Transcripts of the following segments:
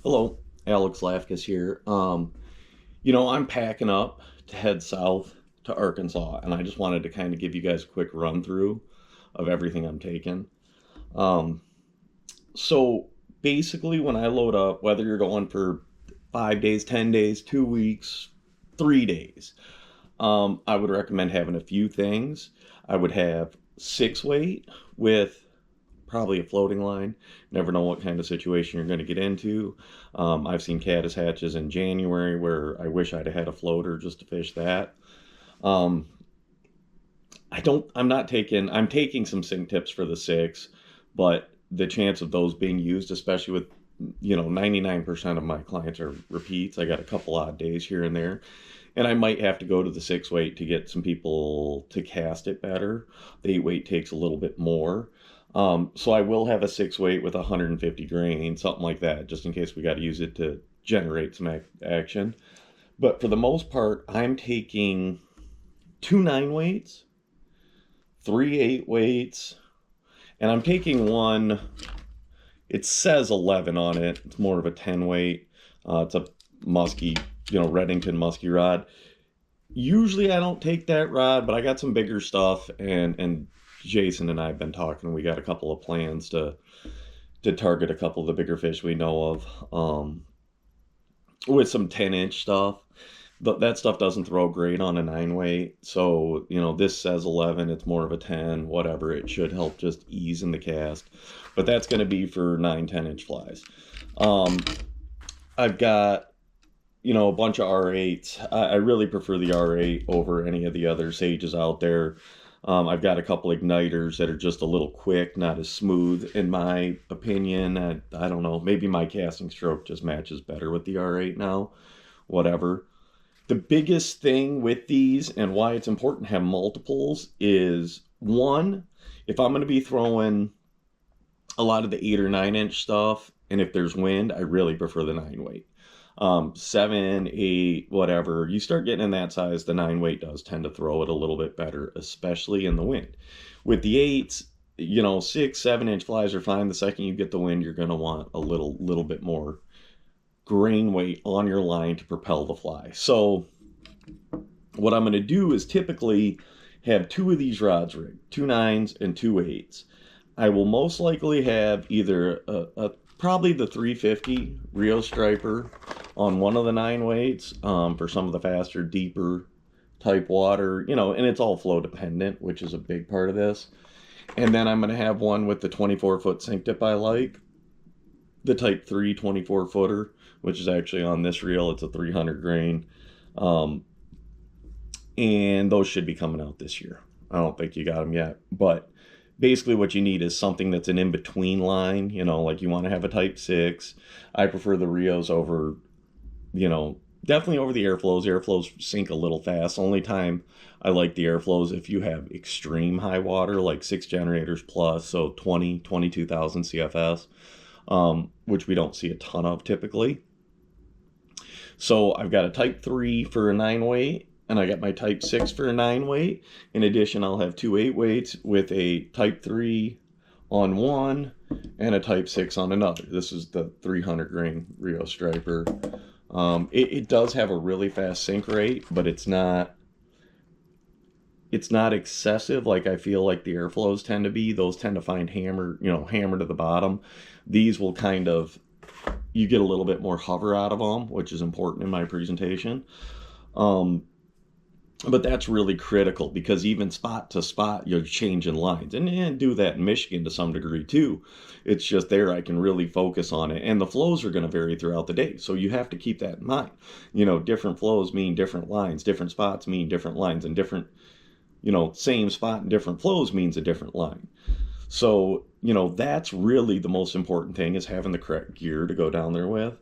Hello, Alex Lafkus here. I'm packing up to head south to Arkansas, and I just wanted to kind of give you guys a quick run through of everything I'm taking. Um, so basically, when I load up, whether you're going for 5 days, 10 days, 2 weeks, 3 days, I would recommend having a few things. I would have 6 weight with probably a floating line. Never know what kind of situation you're going to get into. I've seen caddis hatches in January where I wish I'd have had a floater just to fish that. Um, I'm taking some sink tips for the six, but the chance of those being used, especially with 99% of my clients are repeats. I got a couple odd days here and there, and I might have to go to the 6 weight to get some people to cast it better. The 8 weight takes a little bit more. So I will have a 6 weight with 150 grain, something like that, just in case we got to use it to generate some action. But for the most part, I'm taking two 9 weights, three 8 weights, and I'm taking one. It says 11 on it. It's more of a 10 weight. It's a musky, Redington musky rod. Usually I don't take that rod, but I got some bigger stuff, and Jason and I have been talking. We got a couple of plans to target a couple of the bigger fish we know of, with some 10-inch stuff. But that stuff doesn't throw great on a 9 weight. So, this says 11, it's more of a 10, whatever. It should help just ease in the cast. But that's going to be for 9, 10-inch flies. I've got, a bunch of R8s. I really prefer the R8 over any of the other Sages out there. I've got a couple igniters that are just a little quick, not as smooth, in my opinion. I don't know. Maybe my casting stroke just matches better with the R8 now. Whatever. The biggest thing with these and why it's important to have multiples is, one, if I'm going to be throwing a lot of the 8 or 9 inch stuff, and if there's wind, I really prefer the 9 weight. 7, 8, whatever, you start getting in that size, the 9 weight does tend to throw it a little bit better, especially in the wind. With the 8s, 6, 7-inch flies are fine. The second you get the wind, you're going to want a little bit more grain weight on your line to propel the fly. So what I'm going to do is typically have two of these rods rigged, two 9s and two 8s. I will most likely have either probably the 350 Rio Striper on one of the 9 weights, for some of the faster, deeper type water, and it's all flow dependent, which is a big part of this. And then I'm going to have one with the 24-foot sink tip I like, the Type 3 24-footer, which is actually on this reel. It's a 300 grain. And those should be coming out this year. I don't think you got them yet. But basically what you need is something that's an in-between line. Like you want to have a Type 6. I prefer the Rios over, definitely over the Airflows. Airflows sink a little fast. Only time I like the Airflows if you have extreme high water, like 6 generators plus, so 22,000 CFS. Which we don't see a ton of typically. So I've got a Type 3 for a 9 weight, and I got my Type 6 for a 9 weight. In addition, I'll have two 8 weights with a Type 3 on one and a Type 6 on another. This is the 300 grain Rio Striper. It does have a really fast sink rate, but it's not excessive like I feel like the Airflows tend to be. Those tend to find hammer to the bottom. These will you get a little bit more hover out of them, which is important in my presentation. But that's really critical because even spot to spot, you're changing lines. And do that in Michigan to some degree too. It's just there I can really focus on it. And the flows are going to vary throughout the day. So you have to keep that in mind. Different flows mean different lines. Different spots mean different lines. And different, same spot and different flows means a different line. So, that's really the most important thing, is having the correct gear to go down there with.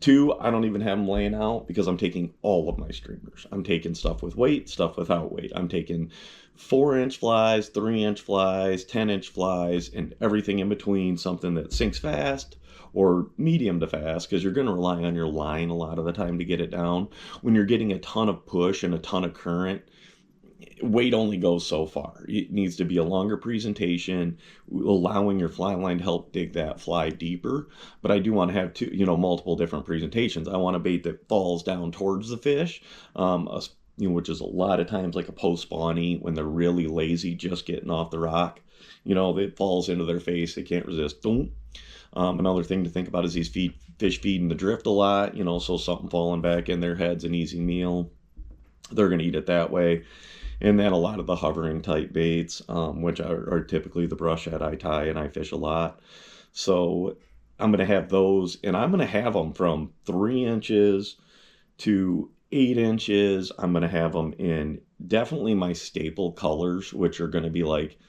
Two, I don't even have them laying out because I'm taking all of my streamers. I'm taking stuff with weight, stuff without weight. I'm taking 4-inch flies, 3-inch flies, 10-inch flies, and everything in between, something that sinks fast or medium to fast, because you're going to rely on your line a lot of the time to get it down. When you're getting a ton of push and a ton of current, weight only goes so far. It needs to be a longer presentation, allowing your fly line to help dig that fly deeper. But I do want to have two, multiple different presentations. I want a bait that falls down towards the fish, a, which is a lot of times like a post spawny when they're really lazy, just getting off the rock. It falls into their face. They can't resist. Boom. Another thing to think about is these fish feeding the drift a lot, so something falling back in their head's an easy meal. They're going to eat it that way. And then a lot of the hovering type baits, which are typically the brush head I tie and I fish a lot. So I'm going to have those, and I'm going to have them from 3 inches to 8 inches. I'm going to have them in definitely my staple colors, which are going to be like,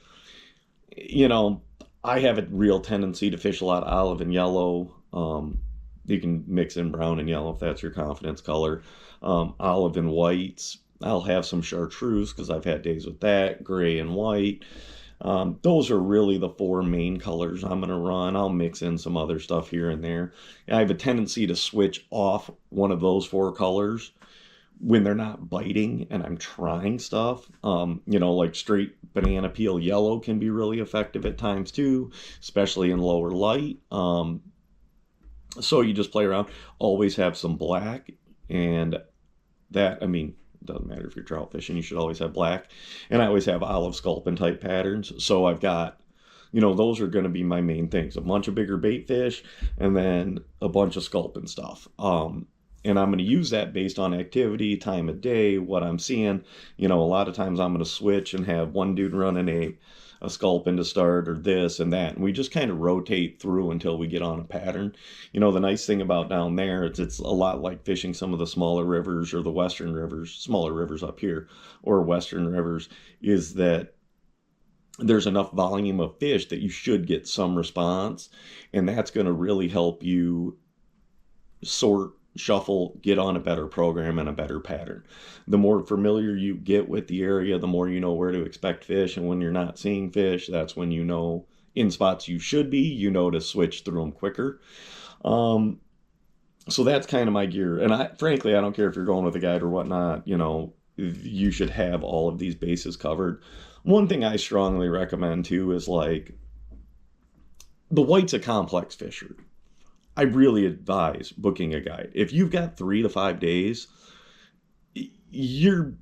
I have a real tendency to fish a lot of olive and yellow. You can mix in brown and yellow if that's your confidence color. Olive and whites. I'll have some chartreuse because I've had days with that. Gray and white. Those are really the 4 main colors I'm going to run. I'll mix in some other stuff here and there. I have a tendency to switch off one of those 4 colors when they're not biting and I'm trying stuff. Like straight banana peel yellow can be really effective at times too, especially in lower light. So you just play around. Always have some black, and that, doesn't matter if you're trout fishing, you should always have black. And I always have olive sculpin type patterns. So I've got, those are going to be my main things. A bunch of bigger bait fish and then a bunch of sculpin stuff. And I'm going to use that based on activity, time of day, what I'm seeing. A lot of times I'm going to switch and have one dude running a sculpin to start or this and that. And we just kind of rotate through until we get on a pattern. The nice thing about down there is it's a lot like fishing some of the smaller rivers or the western rivers, smaller rivers up here, or western rivers, is that there's enough volume of fish that you should get some response. And that's going to really help you sort, shuffle, get on a better program and a better pattern. The more familiar you get with the area, the more you know where to expect fish. And when you're not seeing fish, that's when in spots you should be, to switch through them quicker. So that's kind of my gear. And frankly, I don't care if you're going with a guide or whatnot, you should have all of these bases covered. One thing I strongly recommend too is like, the white's a complex fishery. I really advise booking a guide. If you've got 3 to 5 days, you're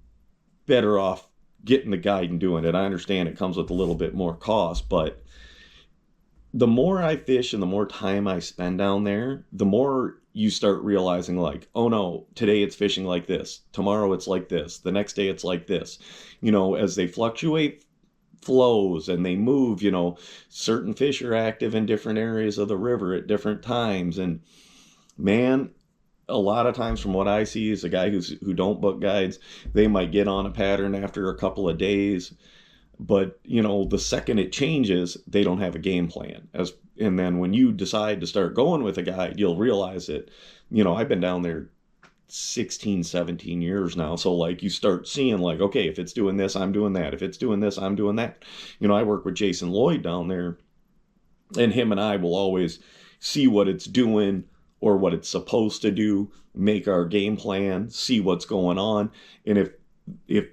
better off getting the guide and doing it. I understand it comes with a little bit more cost, but the more I fish and the more time I spend down there, the more you start realizing like, oh no, today it's fishing like this. Tomorrow it's like this. The next day it's like this. As they fluctuate flows and they move, certain fish are active in different areas of the river at different times. And man, a lot of times from what I see is a guy who don't book guides, they might get on a pattern after a couple of days, but the second it changes, they don't have a game plan. And then when you decide to start going with a guide, you'll realize it. I've been down there 16, 17 years now. So like you start seeing like, okay, if it's doing this, I'm doing that. If it's doing this, I'm doing that. I work with Jason Lloyd down there, and him and I will always see what it's doing or what it's supposed to do, make our game plan, see what's going on. And if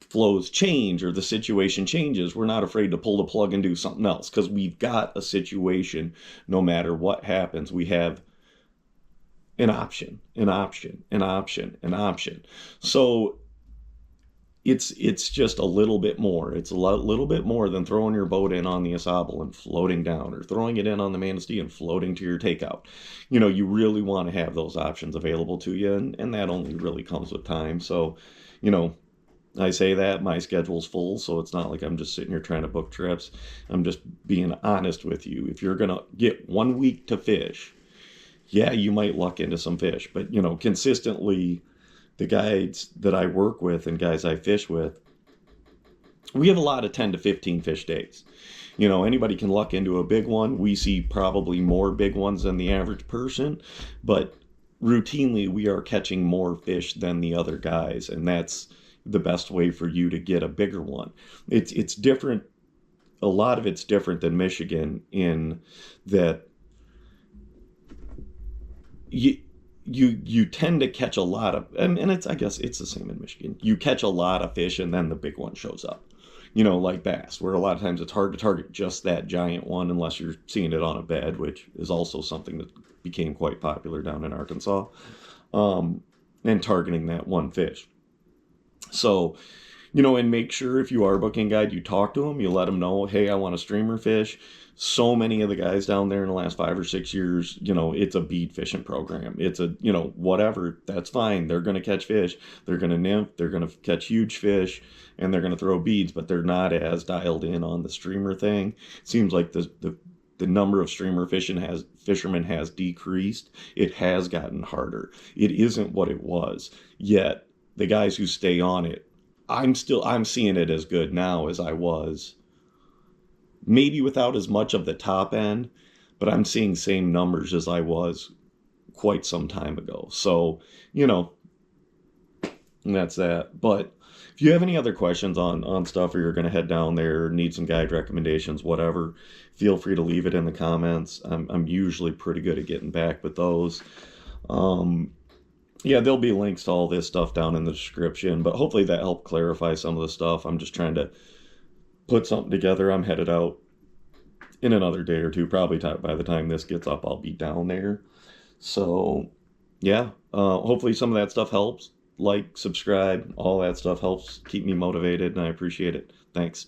flows change or the situation changes, we're not afraid to pull the plug and do something else, because we've got a situation. No matter what happens, we have an option. So it's just a little bit more. It's a little bit more than throwing your boat in on the Asable and floating down, or throwing it in on the Manistee and floating to your takeout. You really want to have those options available to you, and that only really comes with time. So, I say that my schedule's full, so it's not like I'm just sitting here trying to book trips. I'm just being honest with you. If you're gonna get 1 week to fish, yeah, you might luck into some fish, but consistently, the guides that I work with and guys I fish with, we have a lot of 10 to 15 fish days. Anybody can luck into a big one. We see probably more big ones than the average person, but routinely we are catching more fish than the other guys, and that's the best way for you to get a bigger one. It's different. A lot of it's different than Michigan in that you tend to catch a lot of, and it's, I guess it's the same in Michigan. You catch a lot of fish and then the big one shows up. Like bass, where a lot of times it's hard to target just that giant one unless you're seeing it on a bed, which is also something that became quite popular down in Arkansas, um, and targeting that one fish. So, and make sure if you are booking guide, you talk to them, you let them know, hey, I want a streamer fish. So many of the guys down there in the last 5 or 6 years, it's a bead fishing program. It's a, whatever, that's fine. They're going to catch fish. They're going to nymph. They're going to catch huge fish and they're going to throw beads, but they're not as dialed in on the streamer thing. It seems like the number of streamer fishermen has decreased. It has gotten harder. It isn't what it was. Yet the guys who stay on it, I'm seeing it as good now as I was, maybe without as much of the top end, but I'm seeing same numbers as I was quite some time ago. So, you know, that's that. But if you have any other questions on stuff, or you're going to head down there, or need some guide recommendations, whatever, feel free to leave it in the comments. I'm usually pretty good at getting back with those. Um, yeah, there'll be links to all this stuff down in the description, but hopefully that helped clarify some of the stuff. I'm just trying to put something together. I'm headed out in another day or two. Probably by the time this gets up, I'll be down there. So, yeah, hopefully some of that stuff helps. Like, subscribe, all that stuff helps keep me motivated, and I appreciate it. Thanks.